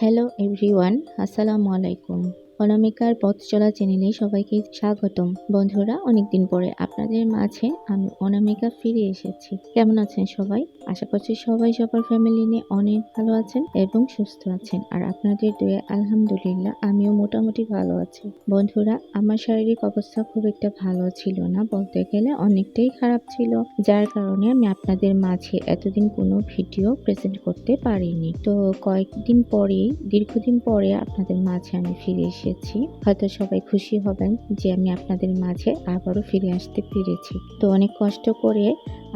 Hello everyone, আসসালামু আলাইকুম। অনামিকার পথ চলা চ্যানেলে সবাইকে স্বাগতম। বন্ধুরা, অনেকদিন পরে আপনাদের মাঝে আমি অনামিকা ফিরে এসেছি। কেমন আছেন সবাই? আশা করছি সবাই সবার ফ্যামিলি নিয়ে অনেক ভালো আছেন এবং সুস্থ আছেন। আর আপনাদের দয়ায় আলহামদুলিল্লাহ আমিও মোটামুটি ভালো আছি। বন্ধুরা, আমার শারীরিক অবস্থা খুব একটা ভালো ছিল না, বলতে গেলে অনেকটাই খারাপ ছিল, যার কারণে আমি আপনাদের মাঝে এতদিন কোনো ভিডিও প্রেজেন্ট করতে পারিনি। তো দীর্ঘদিন পরে আপনাদের মাঝে আমি ফিরে এসেছি। হয়তো সবাই খুশি হবেন যে আমি আপনাদের মাঝে আবারও ফিরে আসতে পেরেছি। তো অনেক কষ্ট করে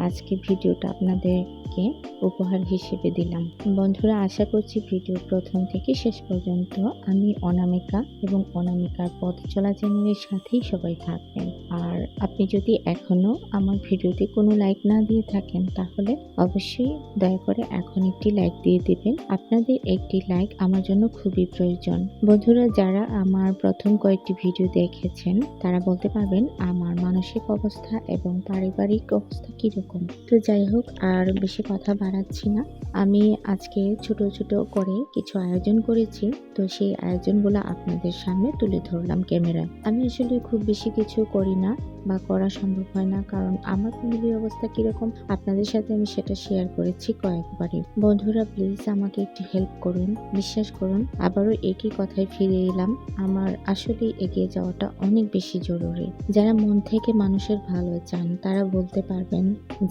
আজকে ভিডিওটা আপনাদেরকে উপহার হিসেবে দিলাম। বন্ধুরা, আশা করছি ভিডিও প্রথম থেকে শেষ পর্যন্ত আমি অনামিকা এবং অনামিকার পথ চলা চ্যানেলের সাথেই সবাই থাকবেন। আর আপনি যদি এখনো আমার ভিডিওতে কোনো লাইক না দিয়ে থাকেন, তাহলে অবশ্যই দয়া করে এখন একটি লাইক দিয়ে দিবেন। আপনাদের একটি লাইক আমার জন্য খুবই প্রয়োজন। বন্ধুরা, যারা আমার প্রথম কয়েকটি ভিডিও দেখেছেন তারা বলতে পারবেন আমার মানসিক অবস্থা এবং পারিবারিক অবস্থা কিরকম। তো যাই হোক, আর বেশি কথা বাড়াচ্ছি না। আমি আজকে ছোট ছোট করে কিছু আয়োজন করেছি, তো সেই আয়োজনগুলো আপনাদের সামনে তুলে ধরলাম ক্যামেরায়। আমি আসলে খুব বেশি কিছু করি না বা করা সম্ভব হয় না, কারণ আমার ফ্যামিলির অবস্থা কিরকম আপনাদের সাথে আমি সেটা শেয়ার করেছি কয়েকবারই। বন্ধুরা, প্লিজ আমাকে একটু হেল্প করুন। বিশ্বাস করুন, আবারও একই কথায় ফিরে এলাম। আমার আসলে এগিয়ে যাওয়াটা অনেক বেশি জরুরি। যারা মন থেকে মানুষের ভালো চান তারা বলতে পারবেন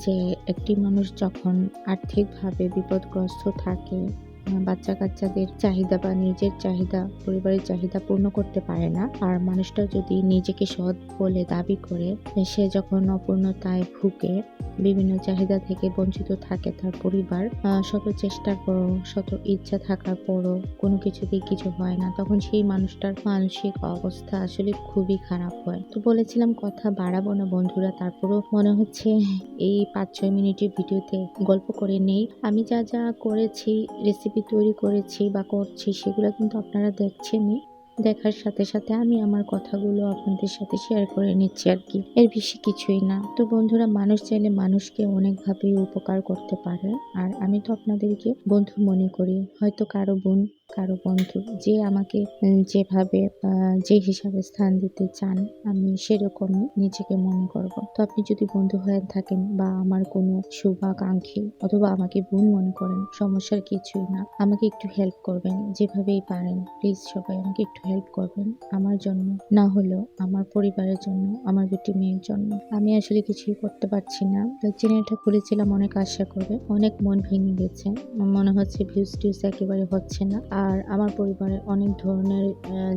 যে একটি মানুষ যখন আর্থিকভাবে বিপদগ্রস্ত থাকে, বাচ্চা কাচ্চাদের চাহিদা বা নিজের চাহিদা, পরিবারের চাহিদা পূর্ণ করতে পারে না, আর মানুষটা যদি নিজেকে সৎ বলে দাবি করে, সে যখন অপূর্ণতায় ভুগে বিভিন্ন চাহিদা থেকে বঞ্চিত থাকে তার পরিবার, শত চেষ্টার পরও, শত ইচ্ছা থাকার পরও কোনো কিছুতেই কিছু হয় না, তখন সেই মানুষটার মানসিক অবস্থা আসলে খুবই খারাপ হয়। তো বলেছিলাম কথা বাড়াবো না বন্ধুরা, তারপরও মনে হচ্ছে এই 5-6 মিনিটের ভিডিওতে গল্প করে নেই। আমি যা যা করেছি, রেসিপি তৈরি করেছি বা করছি, সেগুলো কিন্তু আপনারা দেখছেনই। দেখার সাথে সাথে আমি আমার কথাগুলো আপনাদের সাথে শেয়ার করে নিচ্ছি আর কি, এর বেশি কিছুই না। তো বন্ধুরা, মানুষ চাইলে মানুষকে অনেকভাবেই উপকার করতে পারে, আর আমি তো আপনাদেরকে বন্ধু মনে করি। হয়তো কারো বোন, কারো বন্ধু, যে আমাকে যেভাবে যে হিসাবে স্থান দিতে চান, আমি সেরকমই নিজেকে মনে করব। তো আপনি যদি বন্ধু হয়ে থাকেন বা আমার কোনো শুভাকাঙ্ক্ষী অথবা আমাকে বোন মনে করেন, সমস্যার কিছুই না। আমাকে একটু হেল্প করবেন যেভাবেই পারেন। প্লিজ সবাই আমাকে একটু হেল্প করবেন, আমার জন্য না হলেও আমার পরিবারের জন্য, আমার দুটি মেয়ের জন্য। আমি আসলে কিছুই করতে পারছি না। তো চ্যানেলটা খুলেছিলাম অনেক আশা করে, অনেক মন ভেঙে গেছে। মনে হচ্ছে ভিউজ টিউজ একেবারে হচ্ছে না। আর আমার পরিবারে অনেক ধরনের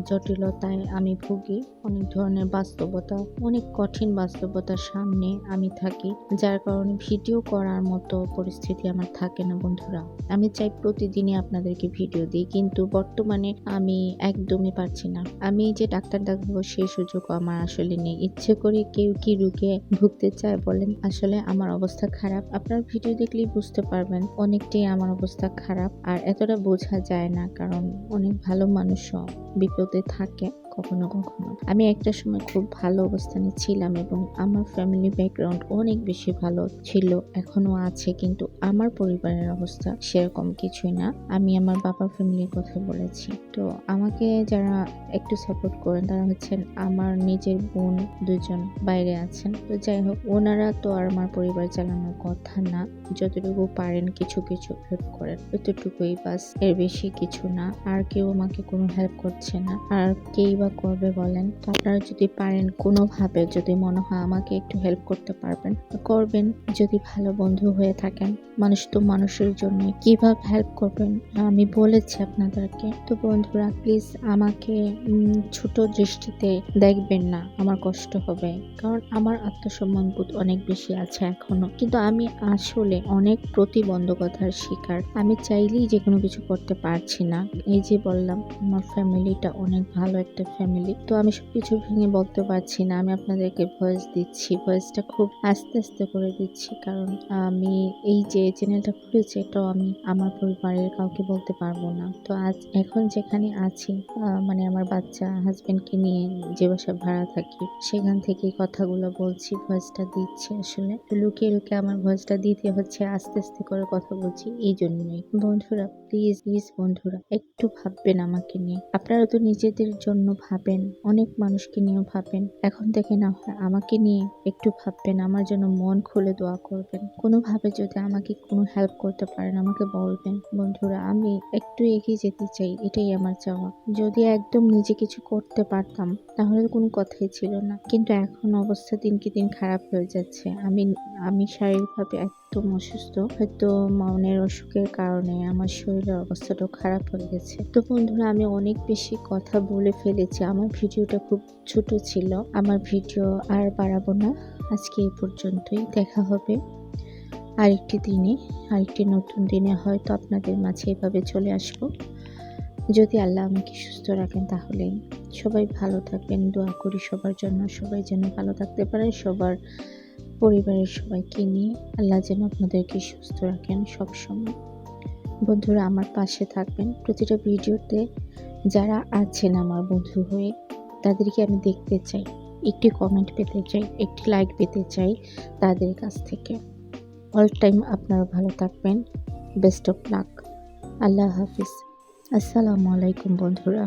জটিলতায় আমি ভুগি, অনেক ধরনের বাস্তবতা, অনেক কঠিন বাস্তবতার সামনে আমি থাকি, যার কারণে ভিডিও করার মতো পরিস্থিতি আমার থাকে না। বন্ধুরা, আমি চাই প্রতিদিনই আপনাদেরকে ভিডিও দিই, কিন্তু বর্তমানে আমি একদমই পারছি না। আমি যে ডাক্তার দেখাবো সেই সুযোগ আমার আসলে নেই। ইচ্ছে করে কেউ কি রোগে ভুগতে চায় বলেন? আসলে আমার অবস্থা খারাপ, আপনার ভিডিও দেখলেই বুঝতে পারবেন অনেকটাই আমার অবস্থা খারাপ। আর এতটা বোঝা যায় না, কারণ অনেক ভালো মানুষও বিপদে থাকে কখনো কখনো। আমি একটা সময় খুব ভালো অবস্থানে ছিলাম এবং আমার ফ্যামিলি ব্যাকগ্রাউন্ড অনেক বেশি ভালো ছিল, এখনো আছে, কিন্তু আমার পরিবারের অবস্থা সেরকম কিছুই না। আমি আমার বাবার ফ্যামিলির কথা বলেছি। তো আমাকে যারা একটু সাপোর্ট করেন তারা হচ্ছেন আমার নিজের বোন, দুজন বাইরে আছেন। তো যাই হোক, ওনারা তো আর আমার পরিবার চালানোর কথা না। যতটুকু পারেন কিছু কিছু হেল্প করেন, এতটুকুই বাস, এর বেশি কিছু না। আর কেউ আমাকে কোনো হেল্প করছে না, আর কেই বা করবে বলেন? তো আপনারা যদি পারেন, কোনোভাবে যদি মনে হয় আমাকে একটু হেল্প করতে পারবেন, করবেন। যদি ভালো বন্ধু হয়ে থাকেন, মানুষ তো মানুষের জন্য, কিভাবে হেল্প করবেন আমি বলেছি আপনাদেরকে। তো বন্ধুরা, প্লিজ আমাকে ছোট দৃষ্টিতে দেখবেন না, আমার কষ্ট হবে, কারণ আমার আত্মসম্মান বোধ অনেক বেশি আছে এখনো, কিন্তু আমি আসলে অনেক প্রতিবন্ধকতার শিকার। আমি চাইলেই যে কোনো কিছু করতে পারছি না। এই যে বললাম, আমার ফ্যামিলিটা অনেক ভালো একটা ফ্যামিলি, তো আমি সবকিছু ভেঙে বলতে পারছি না। আমি আপনাদেরকে ভয়েস দিচ্ছি, ভয়েসটা খুব আস্তে আস্তে করে দিচ্ছি, কারণ আমি এই যে চ্যানেলটা খুলেছি এটাও আমি আমার পরিবারের কাউকে বলতে পারবো না। তো এখন যেখানে আছি, মানে আমার বাচ্চা হাজবেন্ডকে নিয়ে যে বাসায় ভাড়া থাকি, সেখান থেকে কথাগুলো বলছি, ভয়েসটা দিচ্ছি। আসলে লুকিয়ে লুকিয়ে আমার ভয়েসটা দিতে হচ্ছে, আস্তে আস্তে করে কথা বলছি, এই জন্যই। বন্ধুরা, প্লিজ প্লিজ বন্ধুরা একটু ভাববেন আমাকে নিয়ে। আপনারা তো নিজেদের জন্য ভাবেন, অনেক মানুষকে নিয়েও ভাবেন, এখন থেকে না হয় আমাকে নিয়ে একটু ভাববেন, আমার জন্য মন খুলে দোয়া করবেন। কোনোভাবে যদি আমাকে কোনো হেল্প করতে পারেন আমাকে বলবেন। বন্ধুরা আমি একটু এগিয়ে যেতে চাই, এটাই আমার চাওয়া। যদি একদম নিজে কিছু করতে পারতাম তাহলে কোনো কথাই ছিল না, কিন্তু এখন অবস্থা দিনকে দিন খারাপ হয়ে যাচ্ছে। আমি শারীরিকভাবে একদম অসুস্থ, হয়তো মনের অসুখের কারণে আমার শরীরের অবস্থাটাও খারাপ হয়ে গেছে। তো বন্ধুরা আমি অনেক বেশি কথা বলে ফেলেছি, আমার ভিডিওটা খুব ছোট ছিল, আমার ভিডিও আর বাড়াবো না, আজকে এই পর্যন্তই। দেখা হবে আরেকটি দিনে, আরেকটি নতুন দিনে হয়তো আপনাদের মাঝে এভাবে চলে আসবো, যদি আল্লাহ আমাকে সুস্থ রাখেন। তাহলে সবাই ভালো থাকবেন, দোয়া করি সবার জন্য, সবাই যেন ভালো থাকতে পারে, সবার পরিবারের সবাইকে নিয়ে আল্লাহ যেন আপনাদেরকে সুস্থ রাখেন সব সময়। বন্ধুরা আমার পাশে থাকবেন, প্রতিটা ভিডিওতে যারা আছেন আমার বন্ধু হয়ে তাদেরকে আমি দেখতে চাই, একটি কমেন্ট পেতে চাই, একটি লাইক পেতে চাই তাদের কাছ থেকে। অল টাইম আপনারা ভালো থাকবেন, বেস্ট অফ লাক, আল্লাহ হাফিজ, আসসালামু আলাইকুম বন্ধুরা।